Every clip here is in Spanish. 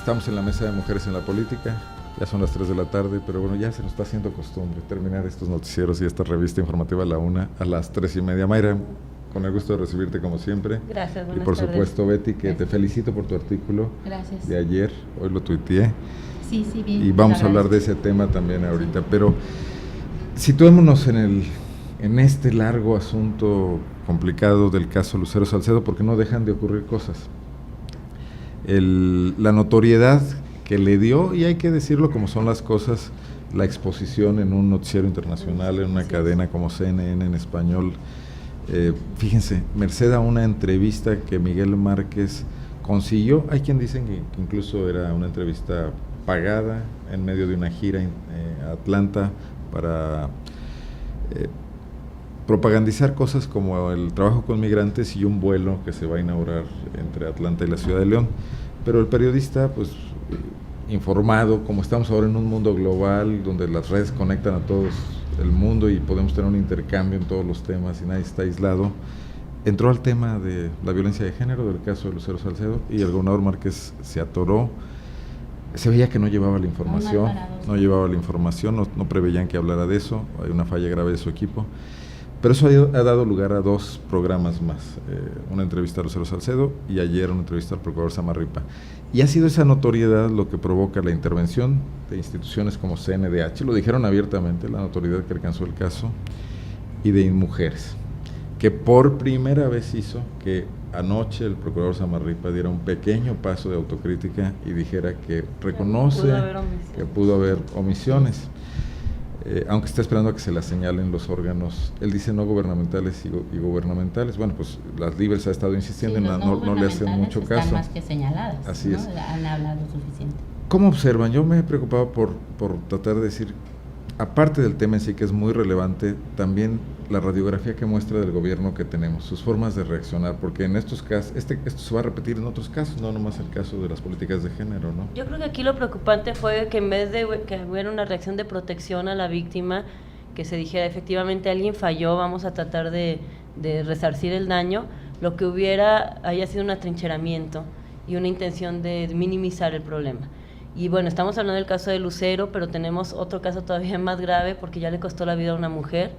Estamos en la mesa de Mujeres en la Política, ya son las 3 de la tarde, pero bueno, ya se nos está haciendo costumbre terminar estos noticieros y esta revista informativa a la 1, a las 3:30. Mayra, con el gusto de recibirte como siempre. Gracias, buenas Y por tardes. supuesto, Betty, que Gracias. te felicito por tu artículo. Gracias. De ayer, hoy lo tuiteé. Sí, bien. Y vamos a hablar de ese tema también ahorita, sí. Pero situémonos en este largo asunto complicado del caso Lucero Salcedo, porque no dejan de ocurrir cosas. La notoriedad que le dio, y hay que decirlo como son las cosas, la exposición en un noticiero internacional, en una cadena como CNN en español. Fíjense, merced a una entrevista que Miguel Márquez consiguió, hay quien dicen que incluso era una entrevista pagada en medio de una gira a Atlanta para propagandizar cosas como el trabajo con migrantes y un vuelo que se va a inaugurar entre Atlanta y la Ciudad de León. Pero el periodista, pues, informado, como estamos ahora en un mundo global donde las redes conectan a todo el mundo y podemos tener un intercambio en todos los temas y nadie está aislado, entró al tema de la violencia de género, del caso de Lucero Salcedo, y el gobernador Márquez se atoró. Se veía que no llevaba la información, no preveían que hablara de eso, hay una falla grave de su equipo. Pero eso ha dado lugar a dos programas más, una entrevista a Lucero Salcedo y ayer una entrevista al procurador Samarripa. Y ha sido esa notoriedad lo que provoca la intervención de instituciones como CNDH, lo dijeron abiertamente, la notoriedad que alcanzó el caso, y de Mujeres, que por primera vez hizo que anoche el procurador Samarripa diera un pequeño paso de autocrítica y dijera que reconoce que pudo haber omisiones. Aunque está esperando a que se la señalen los órganos, él dice no gubernamentales y gubernamentales. Bueno, pues las Libres ha estado insistiendo sí, en no le hacen mucho están caso. Más que señaladas, así ¿no? es. Han hablado suficiente. ¿Cómo observan? Yo me he preocupado por tratar de decir, aparte del tema en sí que es muy relevante, también la radiografía que muestra del gobierno que tenemos, sus formas de reaccionar, porque en estos casos, esto se va a repetir en otros casos, no nomás el caso de las políticas de género, ¿no? Yo creo que aquí lo preocupante fue que en vez de que hubiera una reacción de protección a la víctima, que se dijera efectivamente alguien falló, vamos a tratar de resarcir el daño, lo que haya sido un atrincheramiento y una intención de minimizar el problema. Y bueno, estamos hablando del caso de Lucero, pero tenemos otro caso todavía más grave porque ya le costó la vida a una mujer.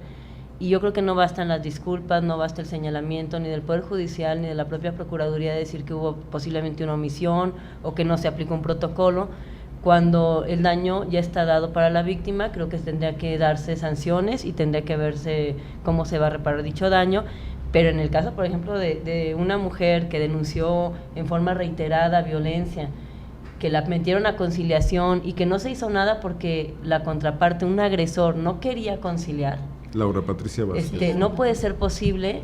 Y yo creo que no bastan las disculpas, no basta el señalamiento ni del Poder Judicial ni de la propia Procuraduría de decir que hubo posiblemente una omisión o que no se aplicó un protocolo. Cuando el daño ya está dado para la víctima, creo que tendría que darse sanciones y tendría que verse cómo se va a reparar dicho daño. Pero en el caso, por ejemplo, de una mujer que denunció en forma reiterada violencia, que la metieron a conciliación y que no se hizo nada porque la contraparte, un agresor, no quería conciliar. Laura Patricia Vázquez. No puede ser posible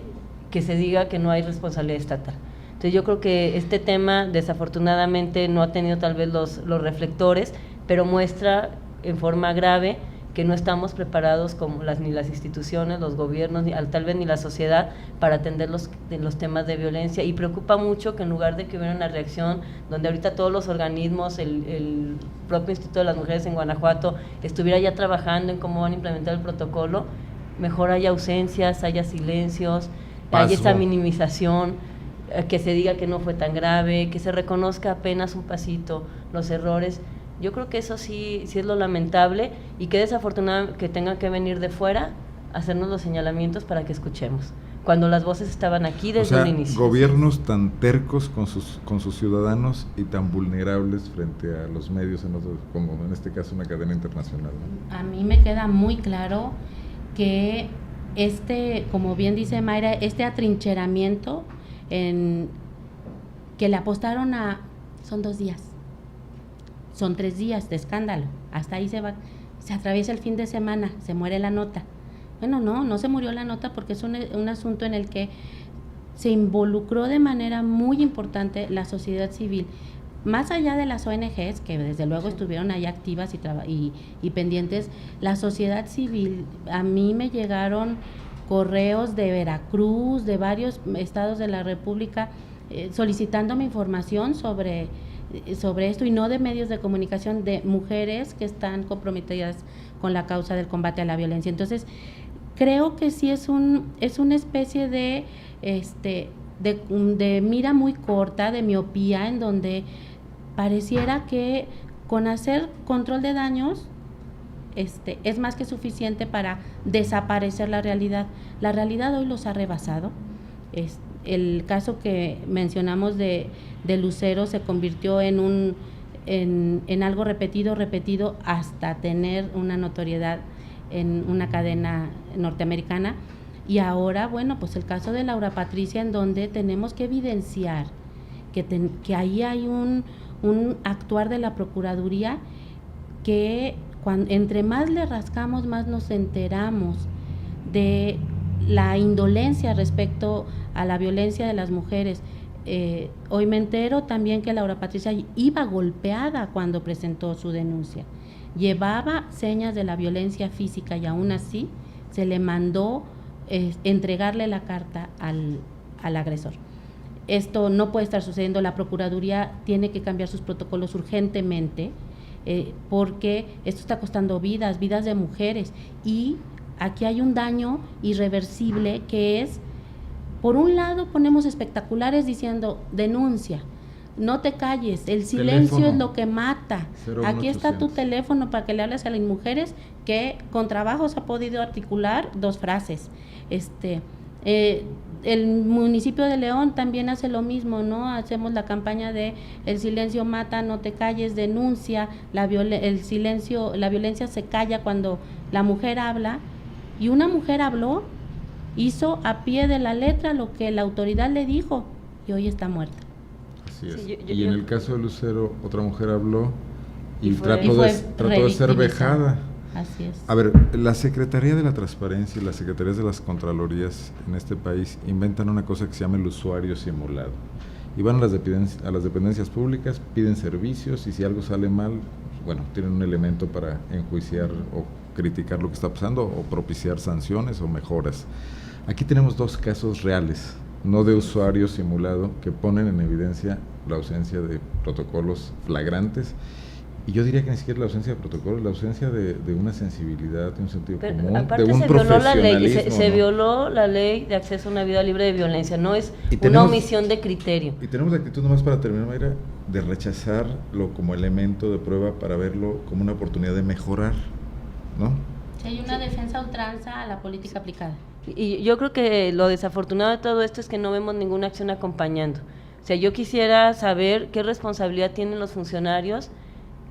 que se diga que no hay responsabilidad estatal. Entonces yo creo que este tema desafortunadamente no ha tenido tal vez los reflectores, pero muestra en forma grave que no estamos preparados como ni las instituciones, los gobiernos, tal vez ni la sociedad para atender los temas de violencia, y preocupa mucho que en lugar de que hubiera una reacción donde ahorita todos los organismos, el propio Instituto de las Mujeres en Guanajuato estuviera ya trabajando en cómo van a implementar el protocolo, mejor haya ausencias, haya silencios, haya esa minimización, que se diga que no fue tan grave, que se reconozca apenas un pasito los errores. Yo creo que eso sí es lo lamentable, y que desafortunado que tengan que venir de fuera a hacernos los señalamientos para que escuchemos, cuando las voces estaban aquí desde el inicio. Gobiernos tan tercos con sus ciudadanos y tan vulnerables frente a los medios, como en este caso una cadena internacional, ¿no? A mí me queda muy claro que como bien dice Mayra, este atrincheramiento que le apostaron son 2 días. Son 3 días de escándalo, hasta ahí se atraviesa el fin de semana, se muere la nota. Bueno, no se murió la nota porque es un asunto en el que se involucró de manera muy importante la sociedad civil, más allá de las ONGs, que desde luego estuvieron ahí activas y pendientes. La sociedad civil, a mí me llegaron correos de Veracruz, de varios estados de la República, solicitándome información sobre esto, y no de medios de comunicación, de mujeres que están comprometidas con la causa del combate a la violencia. Entonces, creo que sí es una especie de mira muy corta, de miopía, en donde pareciera que con hacer control de daños es más que suficiente para desaparecer la realidad. La realidad hoy los ha rebasado. El caso que mencionamos de Lucero se convirtió en algo repetido hasta tener una notoriedad en una cadena norteamericana. Y ahora, bueno, pues el caso de Laura Patricia, en donde tenemos que evidenciar que ahí hay un actuar de la Procuraduría que entre más le rascamos, más nos enteramos de la indolencia respecto a la violencia de las mujeres. Hoy me entero también que Laura Patricia iba golpeada cuando presentó su denuncia. Llevaba señas de la violencia física y aún así se le mandó entregarle la carta al agresor. Esto no puede estar sucediendo. La Procuraduría tiene que cambiar sus protocolos urgentemente, porque esto está costando vidas de mujeres, y aquí hay un daño irreversible que es, por un lado ponemos espectaculares diciendo denuncia, no te calles, el silencio teléfono es lo que mata, 01800. Aquí está tu teléfono para que le hables a las mujeres, que con trabajos ha podido articular 2 frases. El municipio de León también hace lo mismo, ¿no? Hacemos la campaña de el silencio mata, no te calles, denuncia, la violencia se calla cuando la mujer habla, y una mujer habló, hizo a pie de la letra lo que la autoridad le dijo, y hoy está muerta. Así es. Sí, y en el caso de Lucero, otra mujer habló y trató de ser vejada. Así es. A ver, la Secretaría de la Transparencia y las Secretarías de las Contralorías en este país inventan una cosa que se llama el usuario simulado. Y van a las dependencias públicas, piden servicios, y si algo sale mal, bueno, tienen un elemento para enjuiciar o criticar lo que está pasando, o propiciar sanciones o mejoras. Aquí tenemos 2 casos reales, no de usuario simulado, que ponen en evidencia la ausencia de protocolos flagrantes. Y yo diría que ni siquiera la ausencia de protocolos, la ausencia de una sensibilidad, de un sentido común, aparte de un profesionalismo. Se violó la ley de acceso a una vida libre de violencia, no es una omisión de criterio. Y tenemos la actitud, nomás para terminar, Mayra, de rechazarlo como elemento de prueba para verlo como una oportunidad de mejorar, ¿no? Si hay una defensa a ultranza a la política aplicada. Y yo creo que lo desafortunado de todo esto es que no vemos ninguna acción acompañando. O sea, yo quisiera saber qué responsabilidad tienen los funcionarios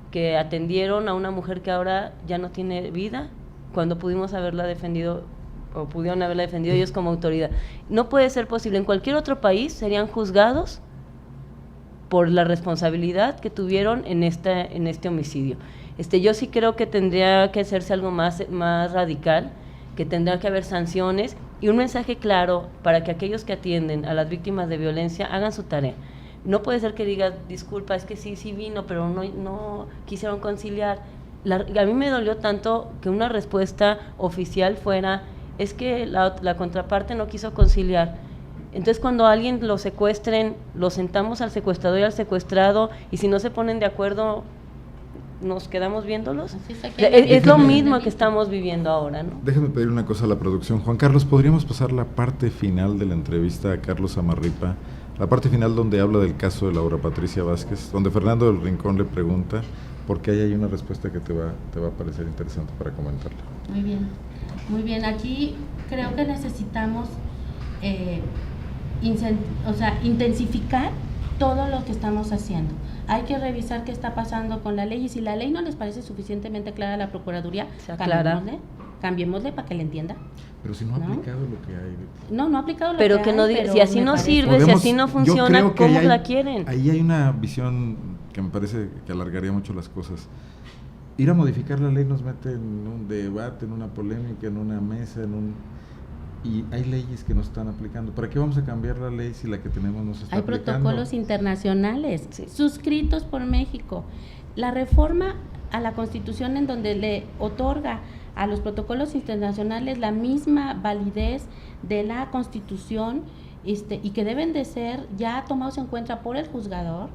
que atendieron a una mujer que ahora ya no tiene vida, cuando pudimos haberla defendido, o pudieron haberla defendido ellos como autoridad. No puede ser posible. En cualquier otro país serían juzgados por la responsabilidad que tuvieron en este homicidio. Yo sí creo que tendría que hacerse algo más radical, que tendrá que haber sanciones y un mensaje claro para que aquellos que atienden a las víctimas de violencia hagan su tarea. No puede ser que digas, disculpa, es que sí vino, pero no quisieron conciliar. A mí me dolió tanto que una respuesta oficial fuera, es que la contraparte no quiso conciliar. Entonces, cuando a alguien lo secuestren, lo sentamos al secuestrador y al secuestrado, y si no se ponen de acuerdo, nos quedamos viéndolos. Es lo mismo que estamos viviendo ahora, ¿no? Déjame pedir una cosa a la producción. Juan Carlos, ¿podríamos pasar la parte final de la entrevista a Carlos Amarripa? La parte final donde habla del caso de Laura Patricia Vázquez, donde Fernando del Rincón le pregunta, porque ahí hay una respuesta que te va a parecer interesante para comentarla. Muy bien. Aquí creo que necesitamos intensificar todo lo que estamos haciendo. Hay que revisar qué está pasando con la ley, y si la ley no les parece suficientemente clara a la Procuraduría, cambiémosle para que le entienda. Pero si no ha aplicado lo que hay. No ha aplicado lo pero que hay. No diga, si así no sirve, si así no funciona, ¿cómo la quieren? Ahí hay una visión que me parece que alargaría mucho las cosas. Ir a modificar la ley nos mete en un debate, en una polémica, en una mesa, y hay leyes que no están aplicando. ¿Para qué vamos a cambiar la ley si la que tenemos no se está aplicando? Hay protocolos internacionales suscritos por México. La reforma a la Constitución, en donde le otorga a los protocolos internacionales la misma validez de la Constitución, y que deben de ser ya tomados en cuenta por el juzgador,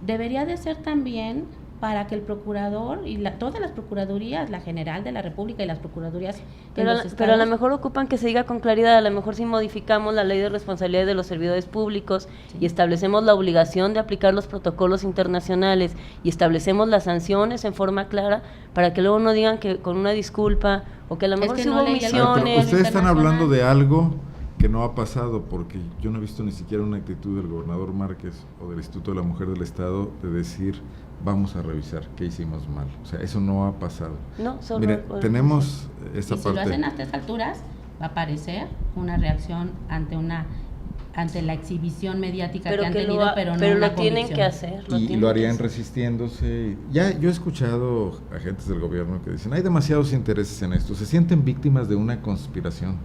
debería de ser también para que el procurador y todas las procuradurías, la General de la República y las procuradurías pero a lo mejor ocupan que se diga con claridad, a lo mejor si modificamos la ley de responsabilidad de los servidores públicos y establecemos la obligación de aplicar los protocolos internacionales y establecemos las sanciones en forma clara, para que luego no digan que con una disculpa o que a lo mejor sí hubo omisiones. Ustedes están hablando de algo que no ha pasado, porque yo no he visto ni siquiera una actitud del gobernador Márquez o del Instituto de la Mujer del Estado de decir, vamos a revisar qué hicimos mal. O sea, eso no ha pasado. No, solo Mire, tenemos esta parte. Si lo hacen a estas alturas, va a aparecer una reacción ante la exhibición mediática que han tenido, pero no lo tienen que hacer. Y lo harían resistiéndose. Ya yo he escuchado agentes del gobierno que dicen, hay demasiados intereses en esto, se sienten víctimas de una conspiración.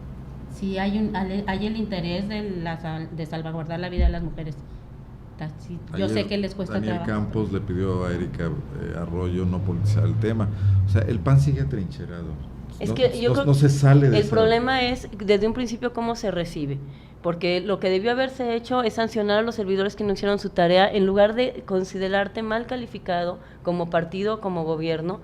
Sí, hay el interés de salvaguardar la vida de las mujeres. Sí, yo sé que les cuesta Daniel trabajo. Campos le pidió a Erika Arroyo no politizar el tema. O sea, el PAN sigue atrincherado. Es que yo creo no se sale de el problema es desde un principio cómo se recibe, porque lo que debió haberse hecho es sancionar a los servidores que no hicieron su tarea, en lugar de considerarte mal calificado como partido, como gobierno,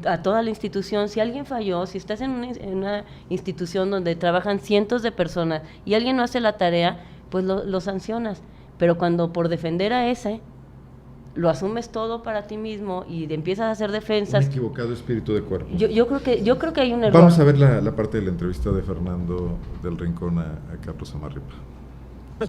a toda la institución. Si alguien falló, si estás en una institución donde trabajan cientos de personas y alguien no hace la tarea, pues lo sancionas. Pero cuando por defender a ese, lo asumes todo para ti mismo y empiezas a hacer defensas. Un equivocado espíritu de cuerpo. Yo creo que hay un error. Vamos a ver la parte de la entrevista de Fernando del Rincón a Carlos Samarripa.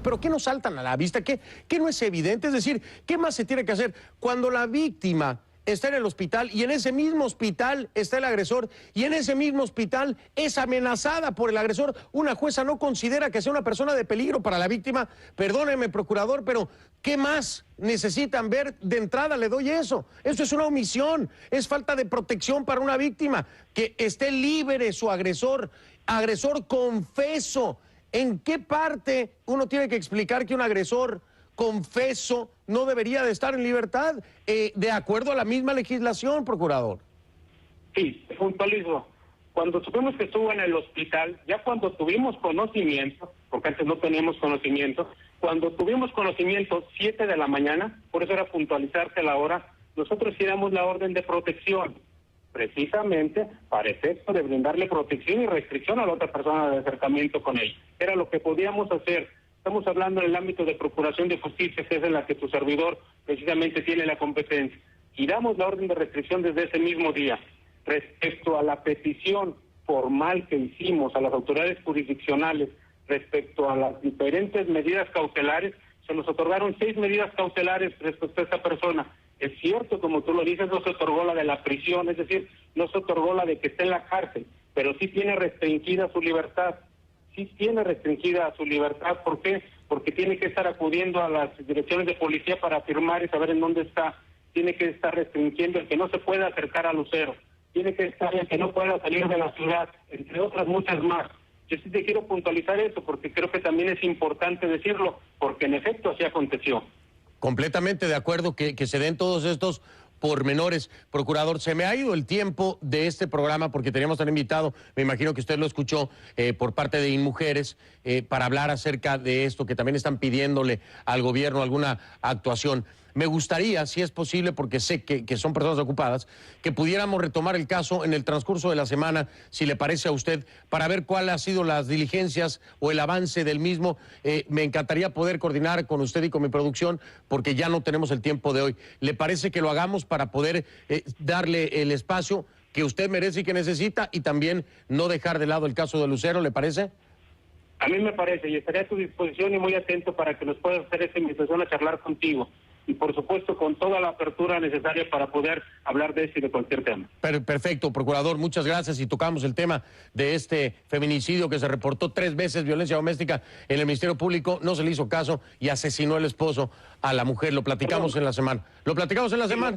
Pero ¿qué nos saltan a la vista? ¿Qué no es evidente? Es decir, ¿qué más se tiene que hacer cuando la víctima está en el hospital y en ese mismo hospital está el agresor y en ese mismo hospital es amenazada por el agresor? Una jueza no considera que sea una persona de peligro para la víctima. Perdóneme, procurador, pero ¿qué más necesitan ver? De entrada le doy eso. Eso es una omisión, es falta de protección para una víctima. Que esté libre su agresor confeso. ¿En qué parte uno tiene que explicar que un agresor confeso no debería de estar en libertad, de acuerdo a la misma legislación, procurador? Sí, puntualizo. Cuando supimos que estuvo en el hospital, ya cuando tuvimos conocimiento, porque antes no teníamos conocimiento, cuando tuvimos conocimiento, 7 de la mañana, por eso era puntualizarse la hora, nosotros hiciéramos la orden de protección, precisamente para efecto de brindarle protección y restricción a la otra persona de acercamiento con él. Era lo que podíamos hacer. Estamos hablando en el ámbito de procuración de justicia, que es en la que tu servidor precisamente tiene la competencia. Y damos la orden de restricción desde ese mismo día. Respecto a la petición formal que hicimos a las autoridades jurisdiccionales respecto a las diferentes medidas cautelares, se nos otorgaron 6 medidas cautelares respecto a esta persona. Es cierto, como tú lo dices, no se otorgó la de la prisión, es decir, no se otorgó la de que esté en la cárcel, pero sí tiene restringida su libertad. Sí tiene restringida su libertad. ¿Por qué? Porque tiene que estar acudiendo a las direcciones de policía para firmar y saber en dónde está. Tiene que estar restringiendo el que no se pueda acercar a Lucero. Tiene que estar el que no pueda salir de la ciudad, entre otras muchas más. Yo sí te quiero puntualizar eso, porque creo que también es importante decirlo, porque en efecto así aconteció. Completamente de acuerdo que se den todos estos pormenores. Procurador, se me ha ido el tiempo de este programa porque teníamos tan invitado, me imagino que usted lo escuchó, por parte de InMujeres, para hablar acerca de esto, que también están pidiéndole al gobierno alguna actuación. Me gustaría, si es posible, porque sé que son personas ocupadas, que pudiéramos retomar el caso en el transcurso de la semana, si le parece a usted, para ver cuáles han sido las diligencias o el avance del mismo. Me encantaría poder coordinar con usted y con mi producción, porque ya no tenemos el tiempo de hoy. ¿Le parece que lo hagamos para poder darle el espacio que usted merece y que necesita, y también no dejar de lado el caso de Lucero? ¿Le parece? A mí me parece, y estaré a tu disposición y muy atento para que nos puedas hacer esta invitación a charlar contigo. Y por supuesto con toda la apertura necesaria para poder hablar de este y de cualquier tema. Perfecto, procurador, muchas gracias. Y tocamos el tema de este feminicidio que se reportó 3 veces, violencia doméstica en el Ministerio Público, no se le hizo caso y asesinó el esposo a la mujer. Lo platicamos en la semana. ¿Lo platicamos en la semana?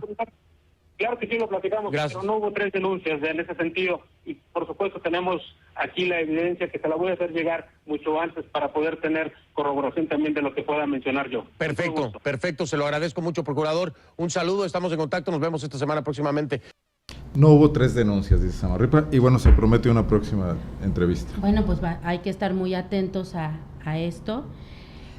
Claro que sí, lo platicamos. Gracias. Pero no hubo 3 denuncias en ese sentido. Y por supuesto tenemos aquí la evidencia que te la voy a hacer llegar mucho antes para poder tener corroboración también de lo que pueda mencionar yo. Perfecto, perfecto. Se lo agradezco mucho, procurador. Un saludo, estamos en contacto. Nos vemos esta semana próximamente. No hubo 3 denuncias, dice Samarripa, y bueno, se promete una próxima entrevista. Bueno, pues hay que estar muy atentos a esto.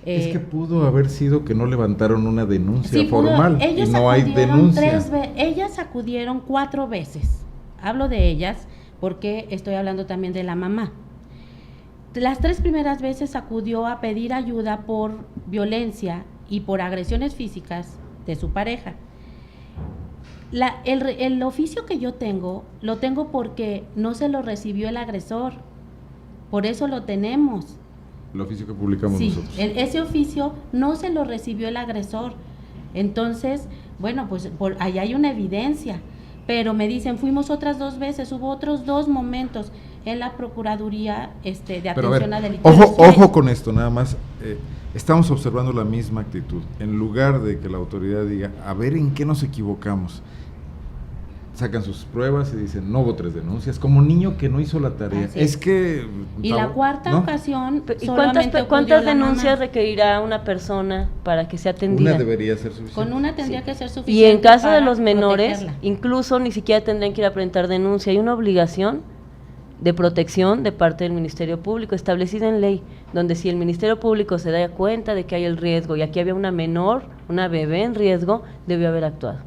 Es que pudo haber sido que no levantaron una denuncia sí, formal y no hay denuncia. Ellas acudieron 4 veces. Hablo de ellas porque estoy hablando también de la mamá. Las 3 primeras veces acudió a pedir ayuda por violencia y por agresiones físicas de su pareja. El oficio que yo tengo, lo tengo porque no se lo recibió el agresor. Por eso lo tenemos. El oficio que publicamos nosotros. Ese oficio no se lo recibió el agresor. Entonces, bueno, pues ahí hay una evidencia. Pero me dicen, fuimos otras 2 veces, hubo otros 2 momentos en la Procuraduría de atención a delitos. Ojo con esto, nada más. Estamos observando la misma actitud. En lugar de que la autoridad diga, a ver en qué nos equivocamos, sacan sus pruebas y dicen, no hubo 3 denuncias, como niño que no hizo la tarea. Es que... Y la cuarta ocasión... ¿Y cuántas denuncias requerirá una persona para que sea atendida? Una debería ser suficiente. Con una tendría que ser suficiente. Y en caso de los menores, incluso ni siquiera tendrían que ir a presentar denuncia. Hay una obligación de protección de parte del Ministerio Público, establecida en ley, donde si el Ministerio Público se da cuenta de que hay el riesgo, y aquí había una menor, una bebé en riesgo, debió haber actuado.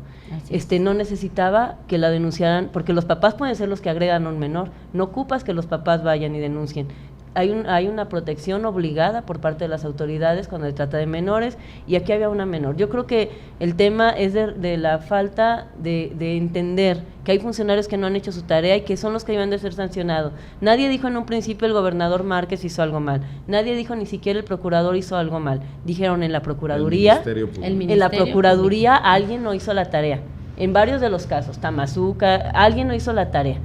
No necesitaba que la denunciaran, porque los papás pueden ser los que agregan a un menor, no ocupas que los papás vayan y denuncien. Hay una protección obligada por parte de las autoridades cuando se trata de menores, y aquí había una menor. Yo creo que el tema es de la falta de entender que hay funcionarios que no han hecho su tarea y que son los que deben de ser sancionados. Nadie dijo en un principio el gobernador Márquez hizo algo mal, nadie dijo ni siquiera el procurador hizo algo mal, dijeron en la Procuraduría, alguien no hizo la tarea, en varios de los casos, Tamazuca, alguien no hizo la tarea.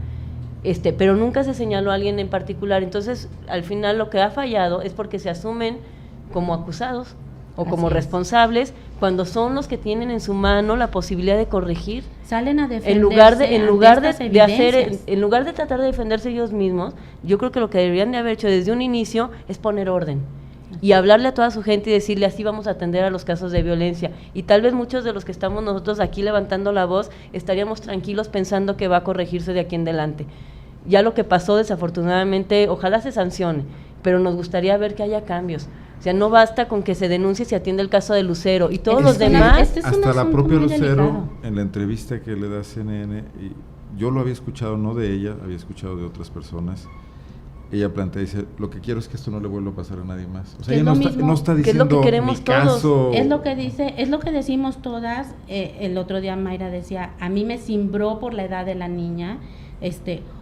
Pero nunca se señaló a alguien en particular. Entonces, al final lo que ha fallado es porque se asumen como acusados o como responsables cuando son los que tienen en su mano la posibilidad de corregir. Salen a defenderse en lugar de tratar de defenderse ellos mismos. Yo creo que lo que deberían de haber hecho desde un inicio es poner orden y hablarle a toda su gente y decirle, así vamos a atender a los casos de violencia. Y tal vez muchos de los que estamos nosotros aquí levantando la voz estaríamos tranquilos pensando que va a corregirse de aquí en adelante. Ya lo que pasó, desafortunadamente, ojalá se sancione, pero nos gustaría ver que haya cambios. O sea, no basta con que se denuncie, se atiende el caso de Lucero y todos los demás. Hasta la propia Lucero, en la entrevista que le da CNN, y yo lo había escuchado, no de ella, había escuchado de otras personas. Ella plantea, dice, lo que quiero es que esto no le vuelva a pasar a nadie más. O sea, ella no está diciendo, que es lo que queremos todos. Es lo que dice, es lo que decimos todas. El otro día Mayra decía, a mí me cimbró por la edad de la niña.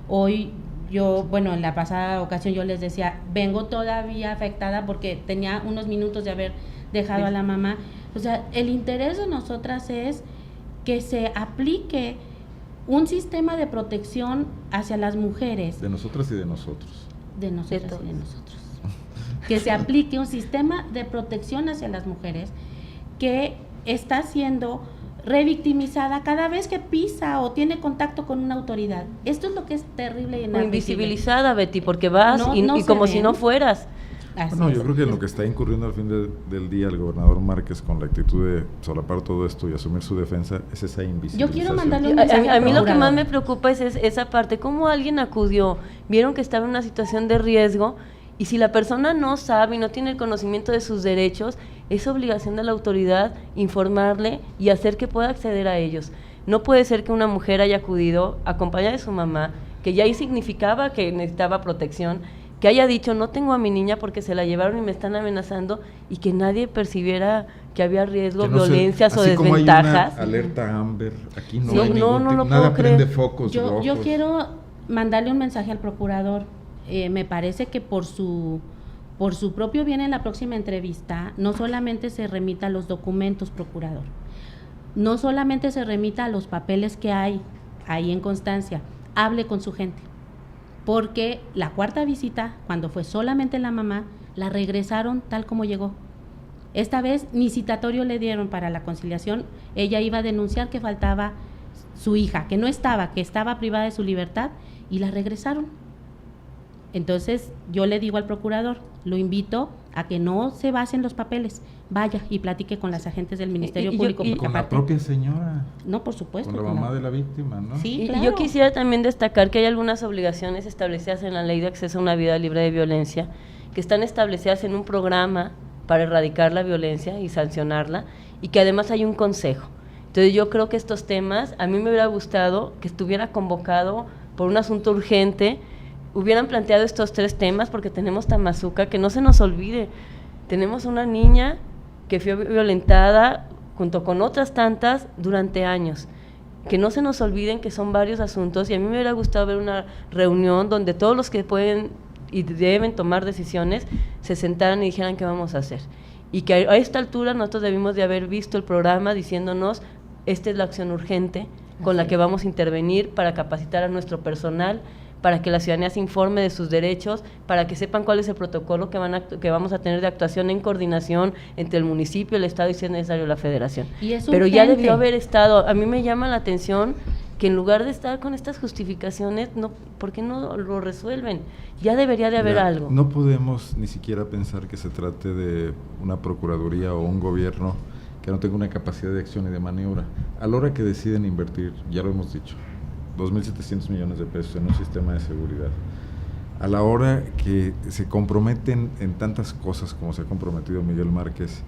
Hoy yo, en la pasada ocasión yo les decía, vengo todavía afectada porque tenía unos minutos de haber dejado a la mamá. O sea, el interés de nosotras es que se aplique un sistema de protección hacia las mujeres. De nosotras y de nosotros. De nosotras y de nosotros. Que se aplique un sistema de protección hacia las mujeres que está siendo revictimizada cada vez que pisa o tiene contacto con una autoridad. Esto es lo que es terrible y inadmisible. Invisibilizada, Betty, porque vas y como si no fueras. Bueno, yo creo que lo que está incurriendo al fin del día el gobernador Márquez con la actitud de solapar todo esto y asumir su defensa es esa invisibilización. Yo quiero mandarle un mensaje a mí lo que más me preocupa es esa parte, cómo alguien acudió, vieron que estaba en una situación de riesgo, y si la persona no sabe y no tiene el conocimiento de sus derechos, es obligación de la autoridad informarle y hacer que pueda acceder a ellos. No puede ser que una mujer haya acudido acompañada de su mamá, que ya ahí significaba que necesitaba protección, que haya dicho, no tengo a mi niña porque se la llevaron y me están amenazando, y que nadie percibiera que había riesgo, violencias o desventajas. Como hay una alerta Amber, aquí no sí, hay nada prende focos rojos. Yo quiero mandarle un mensaje al procurador. Me parece que por su propio bien en la próxima entrevista, no solamente se remita a los documentos, procurador, no solamente se remita a los papeles que hay ahí en constancia, hable con su gente, porque la 4ª visita, cuando fue solamente la mamá, la regresaron tal como llegó. Esta vez ni citatorio le dieron para la conciliación. Ella iba a denunciar que faltaba su hija, que no estaba, que estaba privada de su libertad, y la regresaron. Entonces yo le digo al procurador, lo invito a que no se base en los papeles, vaya y platique con las agentes del Ministerio Público. Con la propia señora. No, por supuesto. Con la mamá de la víctima, ¿no? Sí, claro. claro. Yo quisiera también destacar que hay algunas obligaciones establecidas en la Ley de Acceso a una Vida Libre de Violencia, que están establecidas en un programa para erradicar la violencia y sancionarla, y que además hay un consejo. Entonces yo creo que estos temas, a mí me hubiera gustado que estuviera convocado por un asunto urgente, hubieran planteado estos 3 temas, porque tenemos Tamazuca, que no se nos olvide, tenemos una niña que fue violentada junto con otras tantas durante años, que no se nos olviden que son varios asuntos, y a mí me hubiera gustado ver una reunión donde todos los que pueden y deben tomar decisiones se sentaran y dijeran qué vamos a hacer, y que a esta altura nosotros debimos de haber visto el programa diciéndonos, esta es la acción urgente con la que vamos a intervenir para capacitar a nuestro personal, para que la ciudadanía se informe de sus derechos, para que sepan cuál es el protocolo que vamos a tener de actuación en coordinación entre el municipio, el Estado y, si es necesario, la Federación. Pero ya debió haber estado. A mí me llama la atención que en lugar de estar con estas justificaciones, no, ¿por qué no lo resuelven? Ya debería de haber algo. No podemos ni siquiera pensar que se trate de una procuraduría o un gobierno que no tenga una capacidad de acción y de maniobra. A la hora que deciden invertir, ya lo hemos dicho, 2.700 millones de pesos en un sistema de seguridad, a la hora que se comprometen en tantas cosas como se ha comprometido Miguel Márquez,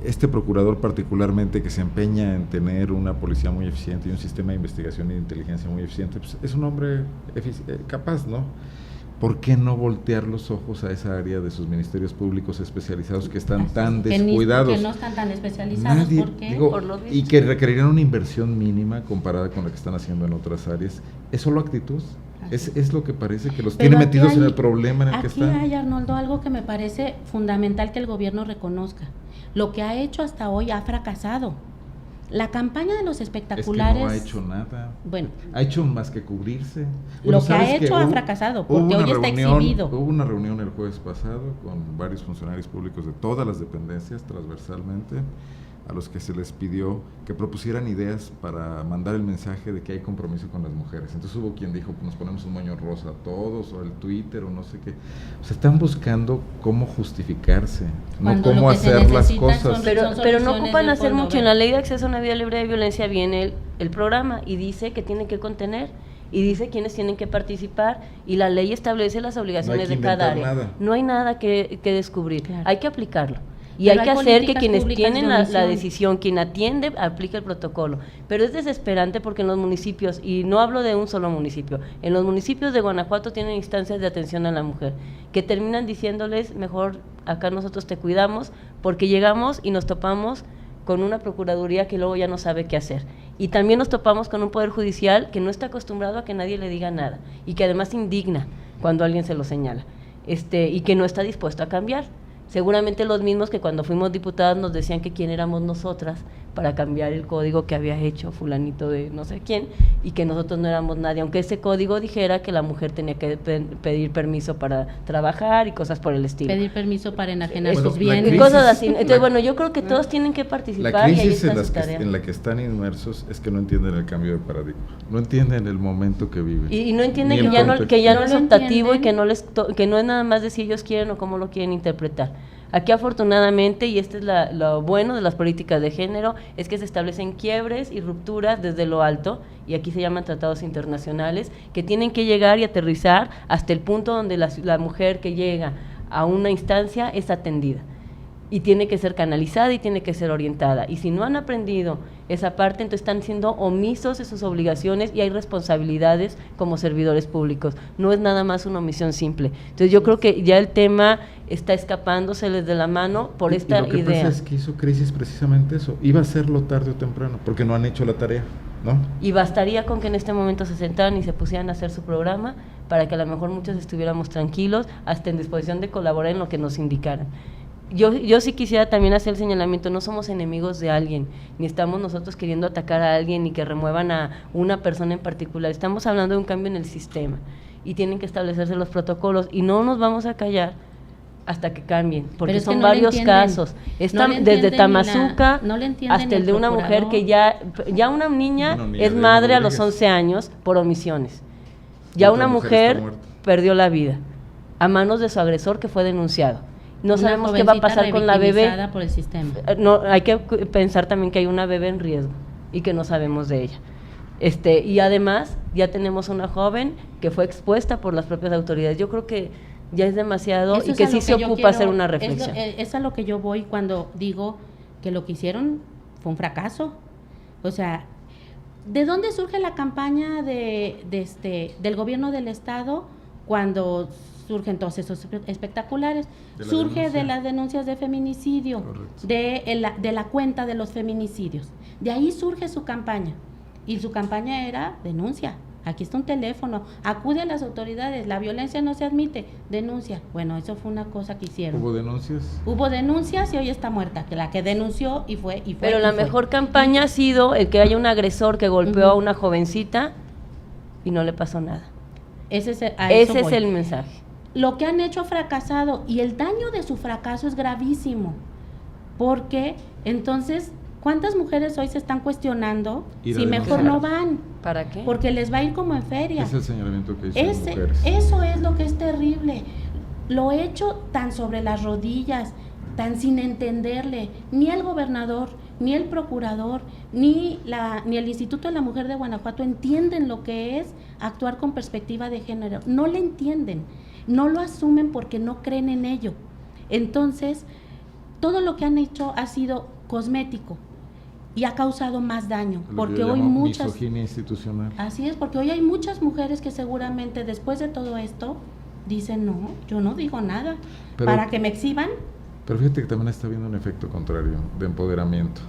este procurador particularmente, que se empeña en tener una policía muy eficiente y un sistema de investigación y de inteligencia muy eficiente, pues es un hombre capaz, ¿no? ¿Por qué no voltear los ojos a esa área de sus ministerios públicos especializados que están tan descuidados? Que no están tan especializados. Nadie, ¿por qué? digo, y que requerirían una inversión mínima comparada con lo que están haciendo en otras áreas. ¿Es solo actitud? Es lo que parece que los tiene metidos en el problema en el que están. Aquí hay, Arnoldo, algo que me parece fundamental que el gobierno reconozca. Lo que ha hecho hasta hoy ha fracasado. La campaña de los espectaculares... Es que no ha hecho nada. Bueno. Ha hecho más que cubrirse. Lo que ha hecho ha fracasado, porque hoy está exhibido. Hubo una reunión el jueves pasado con varios funcionarios públicos de todas las dependencias, transversalmente, a los que se les pidió que propusieran ideas para mandar el mensaje de que hay compromiso con las mujeres. Entonces hubo quien dijo, pues nos ponemos un moño rosa a todos, o el Twitter, o no sé qué. O sea, están buscando cómo justificarse, no cómo hacer las cosas. Pero no ocupan hacer mucho. En la Ley de Acceso a una Vida Libre de Violencia viene el programa y dice que tiene que contener, y dice quiénes tienen que participar, y la ley establece las obligaciones de cada área. No hay nada que descubrir, claro. Hay que aplicarlo. Y hay que hacer que quienes tienen la decisión, quien atiende, aplique el protocolo. Pero es desesperante porque en los municipios, y no hablo de un solo municipio, en los municipios de Guanajuato tienen instancias de atención a la mujer, que terminan diciéndoles, mejor acá nosotros te cuidamos, porque llegamos y nos topamos con una procuraduría que luego ya no sabe qué hacer. Y también nos topamos con un poder judicial que no está acostumbrado a que nadie le diga nada, y que además indigna cuando alguien se lo señala, y que no está dispuesto a cambiar. Seguramente los mismos que cuando fuimos diputadas nos decían que quién éramos nosotras para cambiar el código que había hecho fulanito de no sé quién, y que nosotros no éramos nadie, aunque ese código dijera que la mujer tenía que pedir permiso para trabajar y cosas por el estilo. Pedir permiso para enajenar sus bienes. Cosas así. Entonces, bueno, yo creo que todos tienen que participar. La crisis y ahí está en la que están inmersos es que no entienden el cambio de paradigma, no entienden el momento que viven. Y no entienden que ya no es optativo y que no es nada más de si ellos quieren o cómo lo quieren interpretar. Aquí afortunadamente, y este es lo bueno de las políticas de género, es que se establecen quiebres y rupturas desde lo alto, y aquí se llaman tratados internacionales, que tienen que llegar y aterrizar hasta el punto donde la mujer que llega a una instancia es atendida. Y tiene que ser canalizada y tiene que ser orientada. Y si no han aprendido esa parte, entonces están siendo omisos de sus obligaciones y hay responsabilidades como servidores públicos. No es nada más una omisión simple. Entonces yo creo que ya el tema está escapándoseles de la mano por esta idea. Lo que pasa es que hizo crisis precisamente eso. Iba a hacerlo tarde o temprano, porque no han hecho la tarea, ¿no? Y bastaría con que en este momento se sentaran y se pusieran a hacer su programa para que a lo mejor muchos estuviéramos tranquilos, hasta en disposición de colaborar en lo que nos indicaran. Yo sí quisiera también hacer el señalamiento, no somos enemigos de alguien, ni estamos nosotros queriendo atacar a alguien ni que remuevan a una persona en particular, estamos hablando de un cambio en el sistema y tienen que establecerse los protocolos y no nos vamos a callar hasta que cambien, porque son varios casos, desde Tamazuca hasta el de una mujer que ya una niña es madre a los 11 años por omisiones, ya una mujer perdió la vida a manos de su agresor que fue denunciado. No sabemos qué va a pasar con la bebé. Por el sistema. No, hay que pensar también que hay una bebé en riesgo y que no sabemos de ella. Y además ya tenemos una joven que fue expuesta por las propias autoridades. Yo creo que ya es demasiado Eso y es que a sí lo se yo ocupa quiero, hacer una reflexión. Es a lo que yo voy cuando digo que lo que hicieron fue un fracaso. O sea, ¿de dónde surge la campaña del gobierno del estado cuando surgen todos esos espectaculares? Surge de las denuncias de feminicidio, de la cuenta de los feminicidios. De ahí surge su campaña. Y su campaña era denuncia. Aquí está un teléfono, acude a las autoridades, la violencia no se admite, denuncia. Bueno, eso fue una cosa que hicieron. ¿Hubo denuncias? Hubo denuncias y hoy está muerta, que la que denunció y fue. Pero la mejor campaña ha sido el que haya un agresor que golpeó a una jovencita y no le pasó nada. Ese es el mensaje. Lo que han hecho ha fracasado y el daño de su fracaso es gravísimo, porque entonces, ¿cuántas mujeres hoy se están cuestionando si mejor no van? ¿Para qué? Porque les va a ir como en feria. Es el señalamiento que hizo mujeres. Eso es lo que es terrible. Lo he hecho tan sobre las rodillas, tan sin entenderle. Ni el gobernador, ni el procurador, ni el Instituto de la Mujer de Guanajuato entienden lo que es actuar con perspectiva de género. No le entienden, no lo asumen porque no creen en ello. Entonces, todo lo que han hecho ha sido cosmético y ha causado más daño, porque hoy muchas misoginia institucional. Así es, porque hoy hay muchas mujeres que seguramente después de todo esto dicen, no, yo no digo nada, para que me exhiban. Pero fíjate que también está habiendo un efecto contrario de empoderamiento.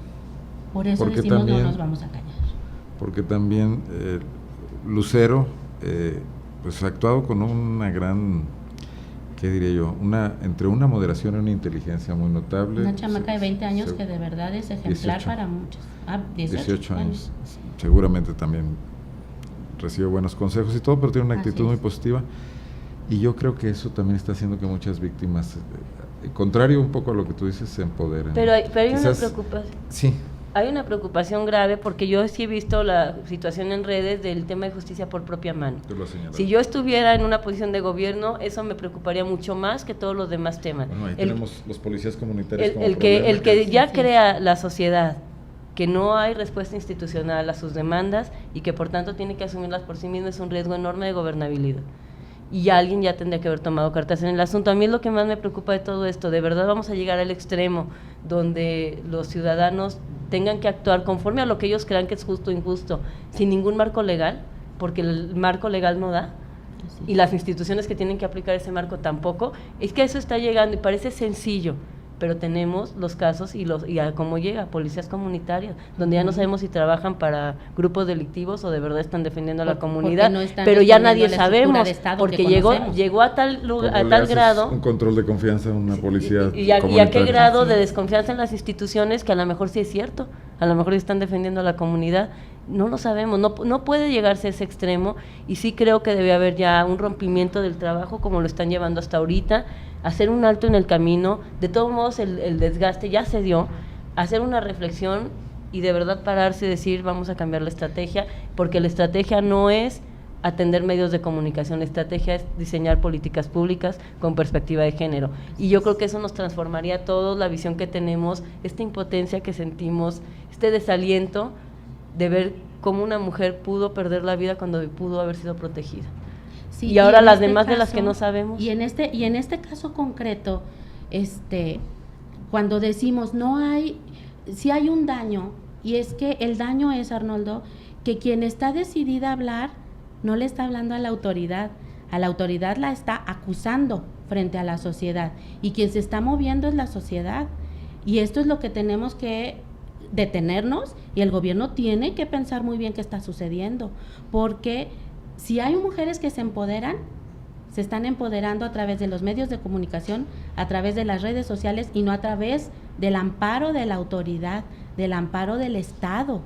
Por eso decimos también, no nos vamos a callar. Porque también Lucero pues ha actuado con una gran, ¿qué diría yo? Entre una moderación y una inteligencia muy notable. Una chamaca de 20 años que de verdad es ejemplar 18, para muchos. 18 años. Seguramente también recibe buenos consejos y todo, pero tiene una actitud muy positiva. Y yo creo que eso también está haciendo que muchas víctimas, contrario un poco a lo que tú dices, se empoderen. Pero hay una preocupación. Sí. Hay una preocupación grave porque yo sí he visto la situación en redes del tema de justicia por propia mano. Si yo estuviera en una posición de gobierno, eso me preocuparía mucho más que todos los demás temas. Bueno, ahí tenemos los policías comunitarios como el que ya crea la sociedad que no hay respuesta institucional a sus demandas y que por tanto tiene que asumirlas por sí mismo es un riesgo enorme de gobernabilidad. Y alguien ya tendría que haber tomado cartas en el asunto. A mí es lo que más me preocupa de todo esto. De verdad vamos a llegar al extremo donde los ciudadanos tengan que actuar conforme a lo que ellos crean que es justo o injusto, sin ningún marco legal, porque el marco legal no da, y las instituciones que tienen que aplicar ese marco tampoco. Es que eso está llegando y parece sencillo, pero tenemos los casos y a cómo llega, policías comunitarias, donde ya no sabemos si trabajan para grupos delictivos o de verdad están defendiendo a la comunidad, no pero ya nadie sabemos, porque llegó a tal grado. Un control de confianza en una policía. Y a qué grado de desconfianza en las instituciones, que a lo mejor sí es cierto, a lo mejor están defendiendo a la comunidad. No lo sabemos, no puede llegarse a ese extremo, y sí creo que debe haber ya un rompimiento del trabajo como lo están llevando hasta ahorita, hacer un alto en el camino. De todos modos el desgaste ya se dio, hacer una reflexión y de verdad pararse y decir vamos a cambiar la estrategia, porque la estrategia no es atender medios de comunicación, la estrategia es diseñar políticas públicas con perspectiva de género, y yo creo que eso nos transformaría a todos, la visión que tenemos, esta impotencia que sentimos, este desaliento de ver cómo una mujer pudo perder la vida cuando pudo haber sido protegida. Sí, y ahora las demás caso, de las que no sabemos. Y en este caso concreto, cuando decimos si hay un daño, y es que el daño es, Arnoldo, que quien está decidida a hablar no le está hablando a la autoridad la está acusando frente a la sociedad, y quien se está moviendo es la sociedad, y esto es lo que tenemos que detenernos, y el gobierno tiene que pensar muy bien qué está sucediendo, porque si hay mujeres que se empoderan, se están empoderando a través de los medios de comunicación, a través de las redes sociales, y no a través del amparo de la autoridad, del amparo del Estado.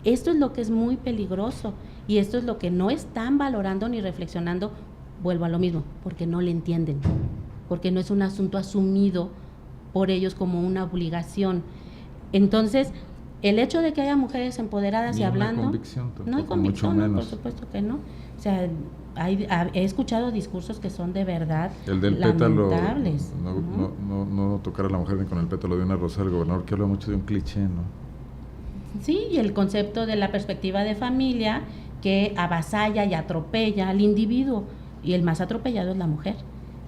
Esto es lo que es muy peligroso, y esto es lo que no están valorando ni reflexionando. Vuelvo a lo mismo, porque no le entienden, porque no es un asunto asumido por ellos como una obligación. Entonces, el hecho de que haya mujeres empoderadas y hablando, no hay convicción, no, por supuesto que no. O sea, he escuchado discursos que son de verdad el del lamentables. Pétalo, no tocar a la mujer ni con el pétalo de una rosa del gobernador, que habla mucho de un cliché, ¿no? Sí, y el concepto de la perspectiva de familia que avasalla y atropella al individuo, y el más atropellado es la mujer.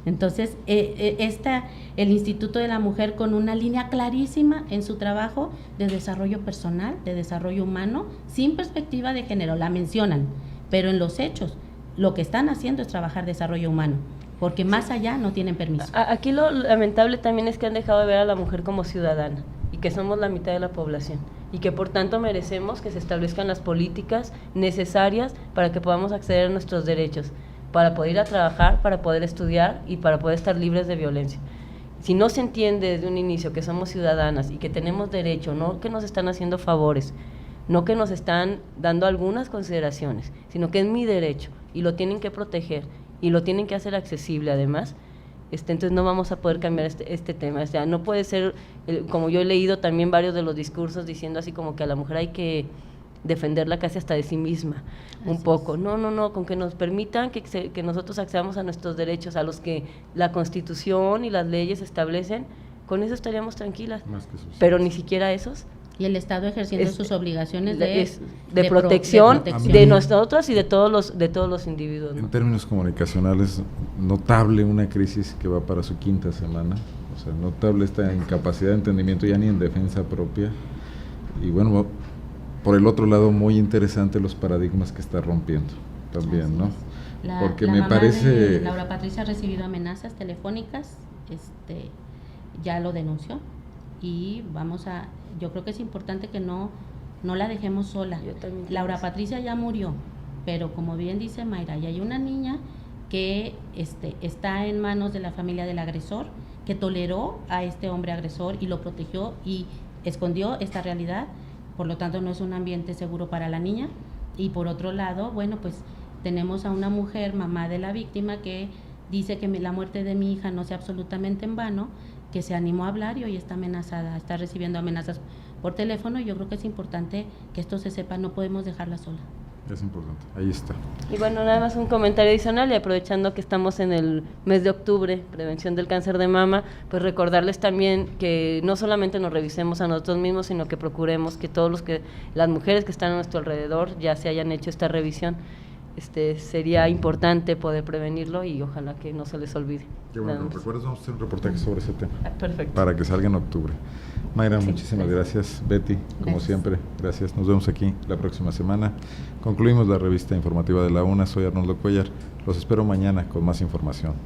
Entonces, el Instituto de la Mujer con una línea clarísima en su trabajo de desarrollo personal, de desarrollo humano, sin perspectiva de género, la mencionan, pero en los hechos, lo que están haciendo es trabajar desarrollo humano, porque más allá no tienen permiso. Aquí lo lamentable también es que han dejado de ver a la mujer como ciudadana y que somos la mitad de la población y que por tanto merecemos que se establezcan las políticas necesarias para que podamos acceder a nuestros derechos, para poder ir a trabajar, para poder estudiar y para poder estar libres de violencia. Si no se entiende desde un inicio que somos ciudadanas y que tenemos derecho, no que nos están haciendo favores, no que nos están dando algunas consideraciones, sino que es mi derecho y lo tienen que proteger y lo tienen que hacer accesible además, entonces no vamos a poder cambiar este tema. O sea, no puede ser, como yo he leído también varios de los discursos diciendo así como que a la mujer hay que defenderla casi hasta de sí misma, un poco. No, con que nos permitan que nosotros accedamos a nuestros derechos, a los que la Constitución y las leyes establecen, con eso estaríamos tranquilas, pero ni siquiera esos. Y el Estado ejerciendo sus obligaciones de protección de nosotros y de todos los individuos, ¿no? En términos comunicacionales, notable una crisis que va para su 5ª semana, o sea, notable esta incapacidad de entendimiento ya ni en defensa propia, y bueno, por el otro lado, muy interesante los paradigmas que está rompiendo también, ¿no? Porque me parece... Laura Patricia ha recibido amenazas telefónicas, ya lo denunció, y yo creo que es importante que no la dejemos sola. Laura Patricia ya murió, pero como bien dice Mayra, ya hay una niña que está en manos de la familia del agresor, que toleró a este hombre agresor y lo protegió y escondió esta realidad, por lo tanto no es un ambiente seguro para la niña. Y por otro lado, bueno, pues tenemos a una mujer, mamá de la víctima, que dice que la muerte de mi hija no sea absolutamente en vano, que se animó a hablar y hoy está amenazada, está recibiendo amenazas por teléfono, y yo creo que es importante que esto se sepa, no podemos dejarla sola. Es importante, ahí está. Y bueno, nada más un comentario adicional, y aprovechando que estamos en el mes de octubre, prevención del cáncer de mama, pues recordarles también que no solamente nos revisemos a nosotros mismos, sino que procuremos que las mujeres que están a nuestro alrededor ya se hayan hecho esta revisión. Sería importante poder prevenirlo y ojalá que no se les olvide. Qué bueno, recuerdas, vamos a hacer un reportaje sobre ese tema. Perfecto. Para que salga en octubre. Mayra, muchísimas gracias. Betty, como siempre, gracias. Nos vemos aquí la próxima semana. Concluimos la revista informativa de la UNA. Soy Arnoldo Cuellar. Los espero mañana con más información.